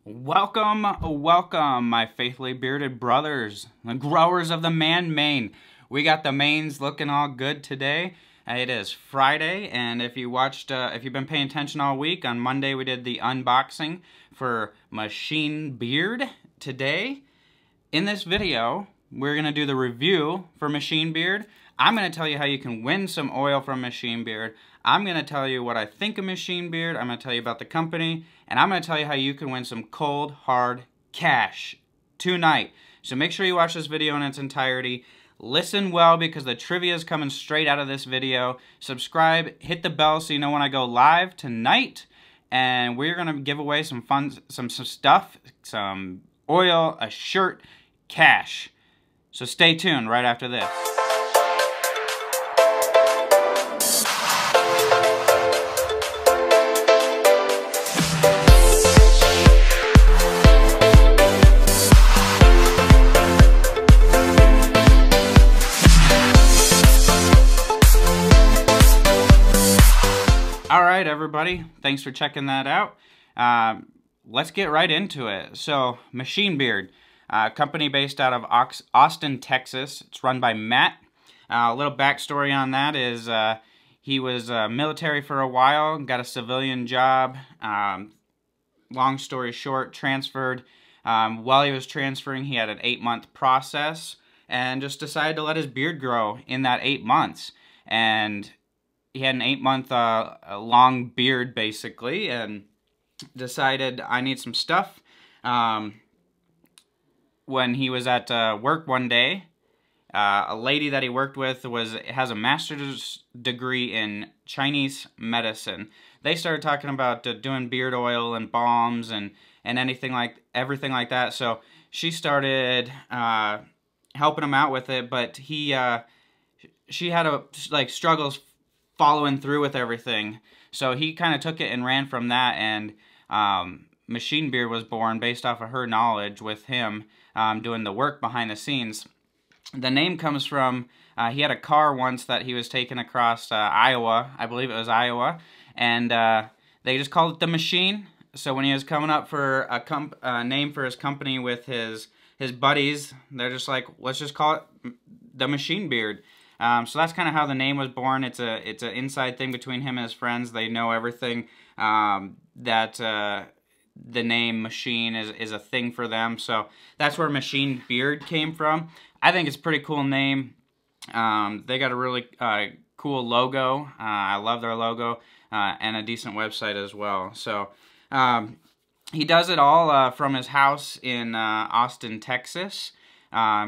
Welcome, my faithfully bearded brothers, the growers of the man mane. We got the manes looking all good today. It is Friday, and if you've been paying attention all week, on Monday we did the unboxing for Machine Beard. Today, in this video, we're going to do the review for Machine Beard. I'm going to tell you how you can win some oil from Machine Beard. I'm going to tell you what I think of Machine Beard. I'm going to tell you about the company. And I'm going to tell you how you can win some cold, hard cash tonight. So make sure you watch this video in its entirety. Listen well because the trivia is coming straight out of this video. Subscribe, hit the bell so you know when I go live tonight. And we're going to give away some fun, some stuff, some oil, a shirt, cash. So stay tuned right after this. Alright everybody, thanks for checking that out. Let's get right into it. So, Machine Beard, company based out of Austin, Texas. It's run by Matt. A little backstory on that is he was military for a while, got a civilian job. Long story short, transferred. While he was transferring, he had an 8-month process and just decided to let his beard grow in that 8 months. And he had an 8-month long beard, basically, and decided, I need some stuff. When he was at work one day, a lady that he worked with has a master's degree in Chinese medicine. They started talking about doing beard oil and balms and everything like that. So she started helping him out with it, but she had struggles following through with everything. So he kind of took it and ran from that, and Machine Beard was born based off of her knowledge with him doing the work behind the scenes. The name comes from, he had a car once that he was taking across Iowa, I believe it was Iowa, and they just called it the Machine. So when he was coming up for a name for his company with his buddies, they're just like, let's just call it the Machine Beard. So that's kind of how the name was born. It's an inside thing between him and his friends. They know everything that the name Machine is a thing for them. So that's where Machine Beard came from. I think it's a pretty cool name. They got a really cool logo. I love their logo and a decent website as well. So he does it all from his house in Austin, Texas.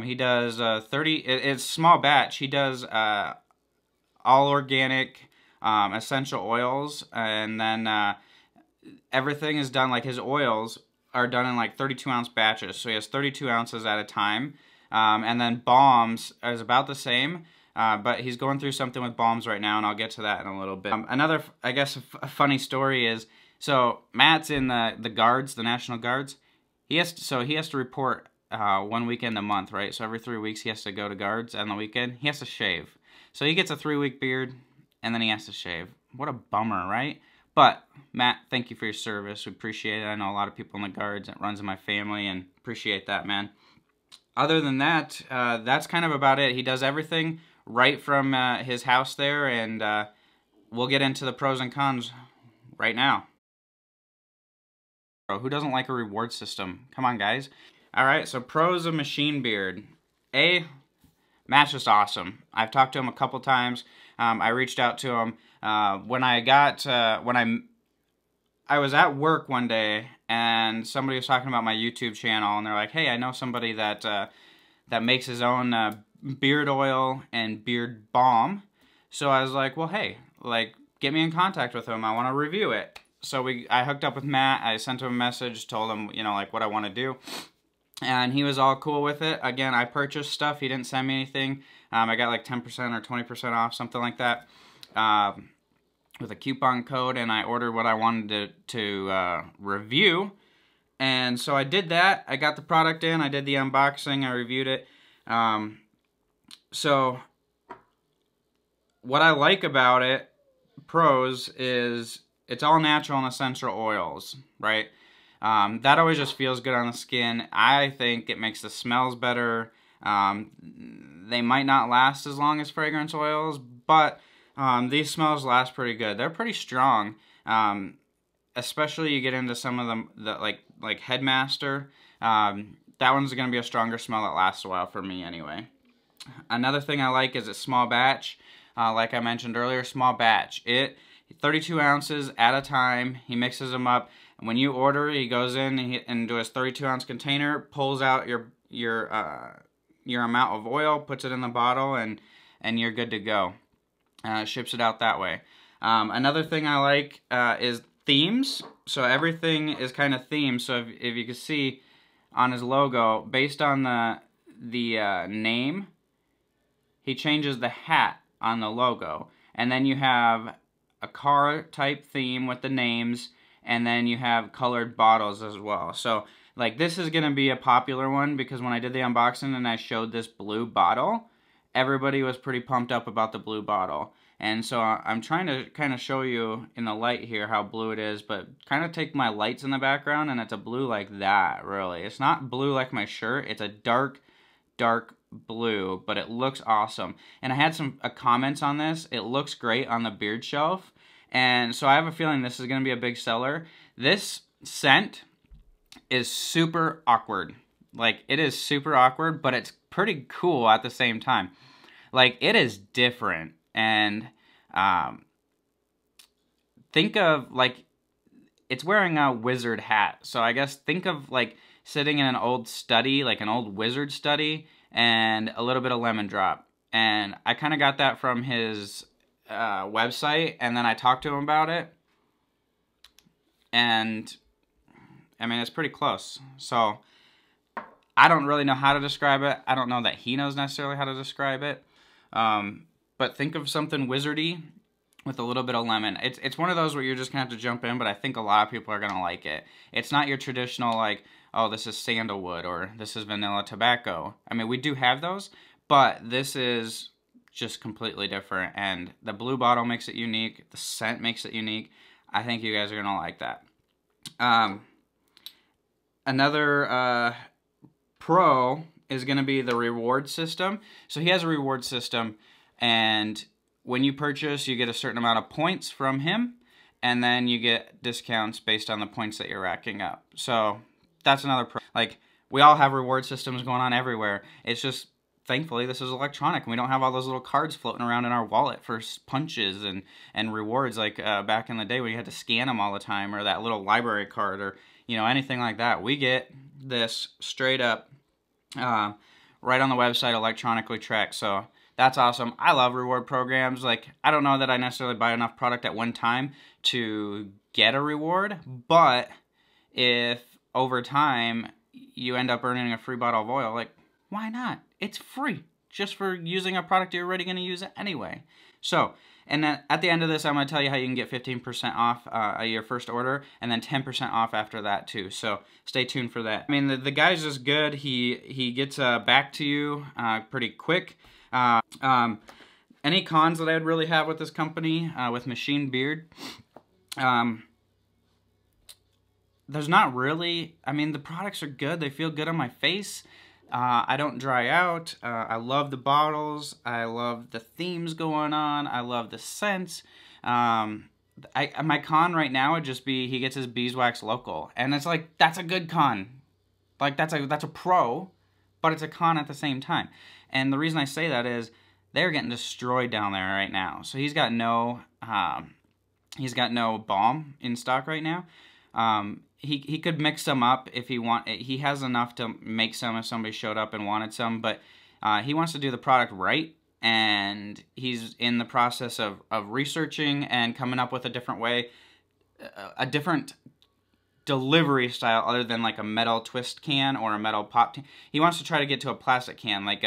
He does it's small batch. He does all organic essential oils, and then everything is done, like his oils are done in like 32-ounce batches. So he has 32 ounces at a time, and then balms is about the same, but he's going through something with balms right now, and I'll get to that in a little bit. Another, I guess, a funny story is, so Matt's in the Guards, the National Guards. He has to report 1 weekend a month, right? So every 3 weeks he has to go to Guards on the weekend. He has to shave. So he gets a 3-week beard, and then he has to shave. What a bummer, right? But, Matt, thank you for your service. We appreciate it. I know a lot of people in the Guards. It runs in my family, and appreciate that, man. Other than that, that's kind of about it. He does everything right from his house there, and we'll get into the pros and cons right now. Who doesn't like a reward system? Come on, guys. Alright, so pros of Machine Beard. Matt's just awesome. I've talked to him a couple times. I reached out to him when I was at work one day, and somebody was talking about my YouTube channel, and they're like, hey, I know somebody that makes his own beard oil and beard balm. So I was like, well, hey, get me in contact with him. I want to review it. So I hooked up with Matt. I sent him a message, told him, what I want to do. And he was all cool with it. Again, I purchased stuff. He didn't send me anything. I got like 10% or 20% off, something like that, with a coupon code. And I ordered what I wanted to review. And so I did that. I got the product in. I did the unboxing. I reviewed it. So what I like about it, pros, is it's all natural and essential oils, right? That always just feels good on the skin. I think it makes the smells better. They might not last as long as fragrance oils, but these smells last pretty good. They're pretty strong. Especially you get into some of them, like Headmaster. That one's going to be a stronger smell that lasts a while for me anyway. Another thing I like is a small batch. Like I mentioned earlier, small batch. 32 ounces at a time. He mixes them up. And when you order, he goes in into his 32-ounce container, pulls out your amount of oil, puts it in the bottle, and you're good to go. Ships it out that way. Another thing I like is themes. So everything is kind of themed. So if you can see on his logo, based on the name, he changes the hat on the logo. And then you have a car type theme with the names, and then you have colored bottles as well. So like this is gonna be a popular one because when I did the unboxing and I showed this blue bottle, everybody was pretty pumped up about the blue bottle. And so I'm trying to kind of show you in the light here how blue it is, but kind of take my lights in the background and it's a blue like that, really. It's not blue like my shirt, it's a dark, dark blue, but it looks awesome. And I had some comments on this. It looks great on the beard shelf, and so I have a feeling this is going to be a big seller. This scent is super awkward. Like, it is super awkward, but it's pretty cool at the same time. Like, it is different, and think of, like, it's wearing a wizard hat. So I guess think of, like, sitting in an old study, like an old wizard study, and a little bit of lemon drop. And I kind of got that from his website, and then I talked to him about it. And, I mean, it's pretty close. So, I don't really know how to describe it. I don't know that he knows necessarily how to describe it. But think of something wizardy with a little bit of lemon. It's one of those where you're just going to have to jump in, but I think a lot of people are going to like it. It's not your traditional, like, oh, this is sandalwood or this is vanilla tobacco. I mean, we do have those, but this is just completely different. And the blue bottle makes it unique. The scent makes it unique. I think you guys are going to like that. Another pro is going to be the reward system. So he has a reward system, and when you purchase, you get a certain amount of points from him, and then you get discounts based on the points that you're racking up. So that's another pro. Like, we all have reward systems going on everywhere. It's just, thankfully, this is electronic, and we don't have all those little cards floating around in our wallet for punches and rewards like back in the day when you had to scan them all the time, or that little library card, or, you know, anything like that. We get this straight up right on the website, electronically tracked. So that's awesome. I love reward programs. Like, I don't know that I necessarily buy enough product at one time to get a reward, but if over time you end up earning a free bottle of oil, like, why not? It's free just for using a product you're already going to use anyway. So, and then at the end of this, I'm going to tell you how you can get 15% off your first order, and then 10% off after that too. So stay tuned for that. I mean, the guy's just good. He gets back to you pretty quick. Any cons that I'd really have with this company, with Machine Beard, there's not really. I mean, the products are good. They feel good on my face. I don't dry out. I love the bottles. I love the themes going on. I love the scents. My con right now would just be he gets his beeswax local, and it's like, that's a good con. Like, that's a pro, but it's a con at the same time. And the reason I say that is they're getting destroyed down there right now. So he's got no balm in stock right now. He could mix some up if he want. He has enough to make some if somebody showed up and wanted some, but he wants to do the product right, and he's in the process of researching and coming up with a different way, a different delivery style other than like a metal twist can or a metal pop can. He wants to try to get to a plastic can, like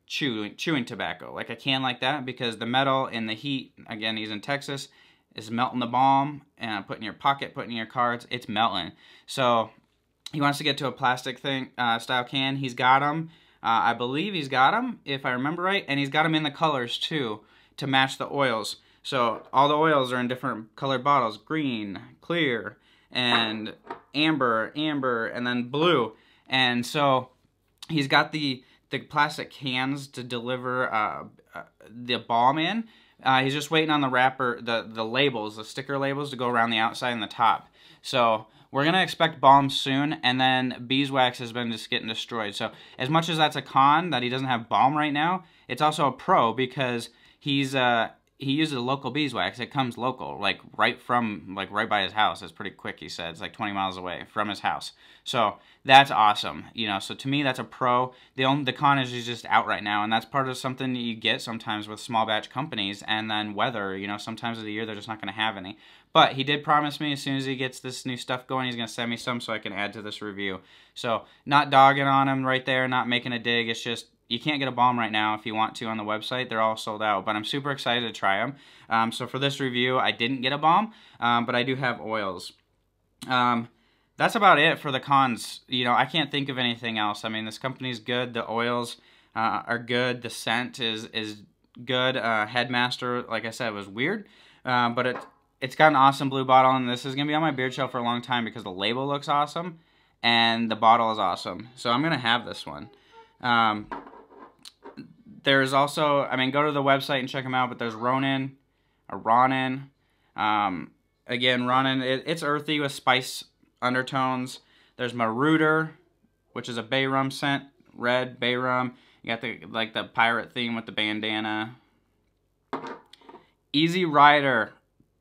chewing tobacco, like a can like that, because the metal in the heat, again, he's in Texas, is melting the balm and put in your pocket, put in your cards. It's melting. So he wants to get to a plastic style can. He's got them. I believe he's got them, if I remember right, and he's got them in the colors too to match the oils. So all the oils are in different colored bottles: green, clear, and amber, and then blue. And so he's got the plastic cans to deliver the balm in. He's just waiting on the wrapper, the labels, the sticker labels to go around the outside and the top. So we're going to expect balm soon, and then beeswax has been just getting destroyed. So as much as that's a con that he doesn't have balm right now, it's also a pro because he uses local beeswax. It comes local, like right by his house. It's pretty quick, he said. It's like 20 miles away from his house. So that's awesome, you know. So to me, that's a pro. The con is he's just out right now, and that's part of something that you get sometimes with small batch companies, and then weather, you know, sometimes of the year they're just not going to have any. But he did promise me as soon as he gets this new stuff going, he's going to send me some so I can add to this review. So not dogging on him right there, not making a dig. It's just you can't get a balm right now if you want to on the website. They're all sold out, but I'm super excited to try them. So for this review, I didn't get a balm, but I do have oils. That's about it for the cons. You know, I can't think of anything else. I mean, this company's good. The oils are good. The scent is good. Headmaster, like I said, was weird, but it's got an awesome blue bottle, and this is going to be on my beard shelf for a long time because the label looks awesome, and the bottle is awesome. So I'm going to have this one. There's also, I mean, go to the website and check them out, but there's Ronin, or Ronin. Again, Ronin, it's earthy with spice undertones. There's Marauder, which is a bay rum scent, red bay rum. You got the pirate theme with the bandana. Easy Rider.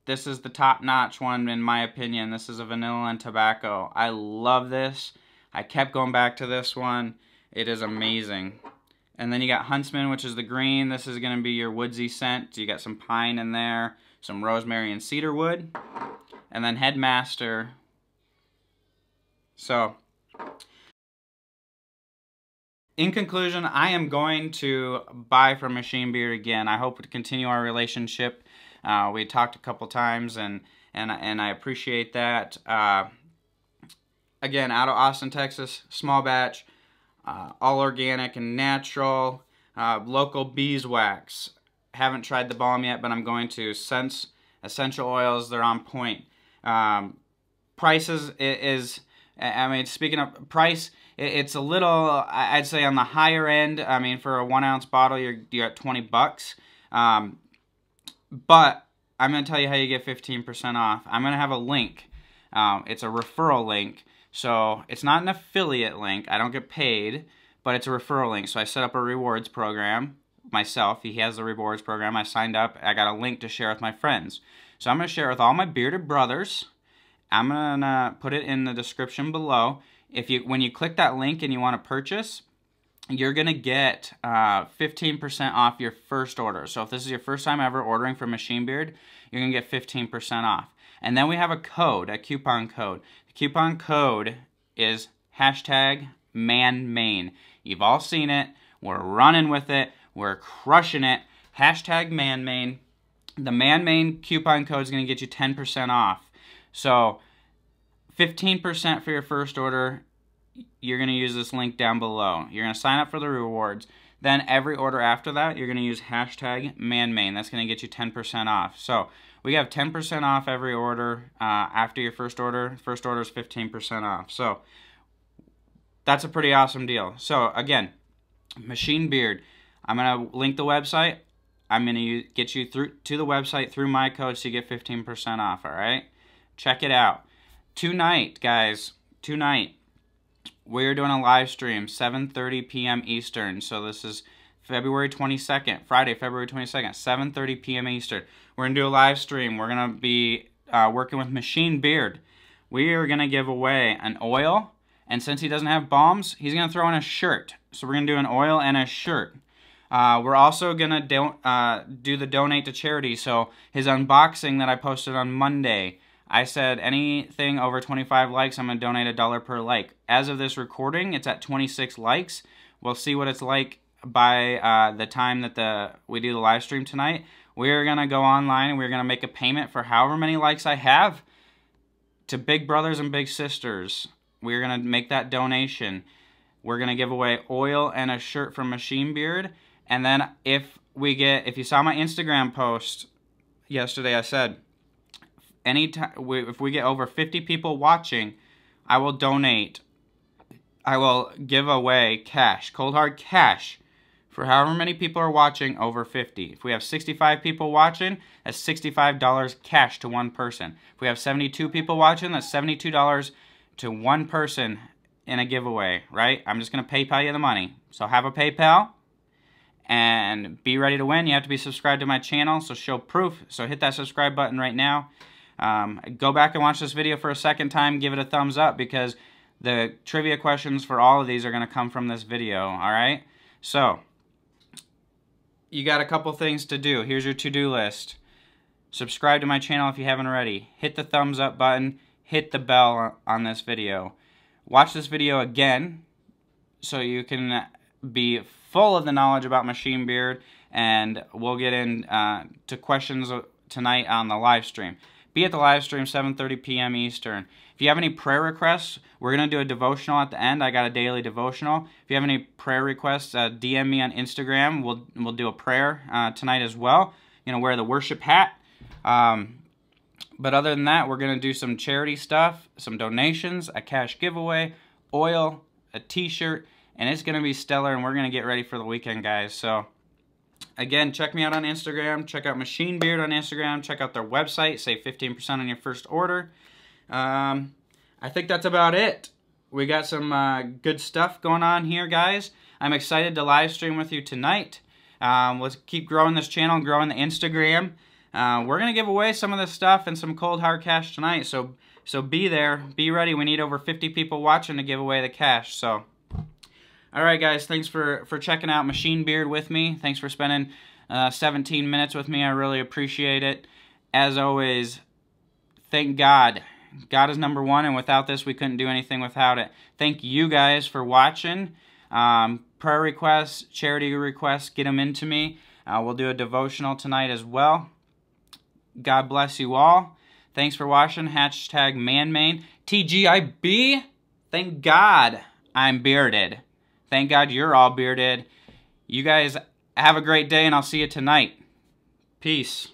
This is the top-notch one in my opinion. This is a vanilla and tobacco. I love this. I kept going back to this one. It is amazing. And then you got Huntsman, which is the green. This is going to be your woodsy scent. You got some pine in there, some rosemary and cedar wood. And then Headmaster. So, in conclusion, I am going to buy from Machine Beard again. I hope to continue our relationship. We talked a couple times, and I appreciate that. Again, out of Austin, Texas, small batch, all organic and natural, local beeswax. Haven't tried the balm yet, but I'm going to. Sense essential oils, they're on point. Prices is, I mean, speaking of price, it's a little, I'd say on the higher end. I mean, for a 1 ounce bottle, you're at 20 bucks. But I'm going to tell you how you get 15% off. I'm going to have a link. It's a referral link. So it's not an affiliate link. I don't get paid, but it's a referral link. So I set up a rewards program myself. He has the rewards program. I signed up. I got a link to share with my friends. So I'm going to share it with all my bearded brothers. I'm going to put it in the description below. When you click that link and you want to purchase, you're going to get 15% off your first order. So if this is your first time ever ordering from Machine Beard, you're going to get 15% off. And then we have a code, a coupon code. The coupon code is #ManMain. You've all seen it. We're running with it. We're crushing it. #ManMain. The ManMain coupon code is going to get you 10% off. So 15% for your first order. You're going to use this link down below. You're going to sign up for the rewards. Then every order after that, you're going to use #ManMain. That's going to get you 10% off. So we have 10% off every order after your first order. First order is 15% off. So that's a pretty awesome deal. So again, Machine Beard. I'm going to link the website. I'm going to get you to the website through my code so you get 15% off, all right? Check it out. Tonight, guys, we're doing a live stream, 7:30 p.m. Eastern. So this is February 22nd, Friday, February 22nd, 7:30 p.m. Eastern. We're going to do a live stream. We're going to be working with Machine Beard. We are going to give away an oil, and since he doesn't have balms, he's going to throw in a shirt. So we're going to do an oil and a shirt. We're also going to do the donate to charity. So his unboxing that I posted on Monday, I said anything over 25 likes, I'm going to donate $1 per like. As of this recording, it's at 26 likes. We'll see what it's like by the time that we do the live stream tonight. We're going to go online and we're going to make a payment for however many likes I have to Big Brothers and Big Sisters. We're going to make that donation. We're going to give away oil and a shirt from Machine Beard. And then if you saw my Instagram post yesterday, I said, anytime if we get over 50 people watching, I will donate. I will give away cash, cold hard cash, for however many people are watching over 50. If we have 65 people watching, that's $65 cash to one person. If we have 72 people watching, that's $72 to one person in a giveaway, right? I'm just going to PayPal you the money. So have a PayPal and be ready to win. You have to be subscribed to my channel, so show proof. So hit that subscribe button right now. Go back and watch this video for a second time. Give it a thumbs up because the trivia questions for all of these are going to come from this video, all right? So, you got a couple things to do. Here's your to-do list. Subscribe to my channel if you haven't already. Hit the thumbs up button. Hit the bell on this video. Watch this video again so you can be full of the knowledge about Machine Beard, and we'll get into questions tonight on the live stream. Be at the live stream 7:30 p.m. Eastern. If you have any prayer requests, we're going to do a devotional at the end. I got a daily devotional. If you have any prayer requests, DM me on Instagram. We'll do a prayer tonight as well. You know, wear the worship hat. But other than that, we're going to do some charity stuff, some donations, a cash giveaway, oil, a t-shirt, and it's going to be stellar, and we're going to get ready for the weekend, guys. So, again, check me out on Instagram. Check out Machine Beard on Instagram. Check out their website. Save 15% on your first order. I think that's about it. We got some good stuff going on here, guys. I'm excited to live stream with you tonight. Let's keep growing this channel, growing the Instagram. We're going to give away some of this stuff and some cold hard cash tonight. So be there. Be ready. We need over 50 people watching to give away the cash. So, all right, guys. Thanks for checking out Machine Beard with me. Thanks for spending 17 minutes with me. I really appreciate it. As always, thank God. God is number one, and without this, we couldn't do anything without it. Thank you guys for watching. Prayer requests, charity requests, get them into me. We'll do a devotional tonight as well. God bless you all. Thanks for watching. Hashtag ManMain. TGIB. Thank God I'm bearded. Thank God you're all bearded. You guys have a great day, and I'll see you tonight. Peace.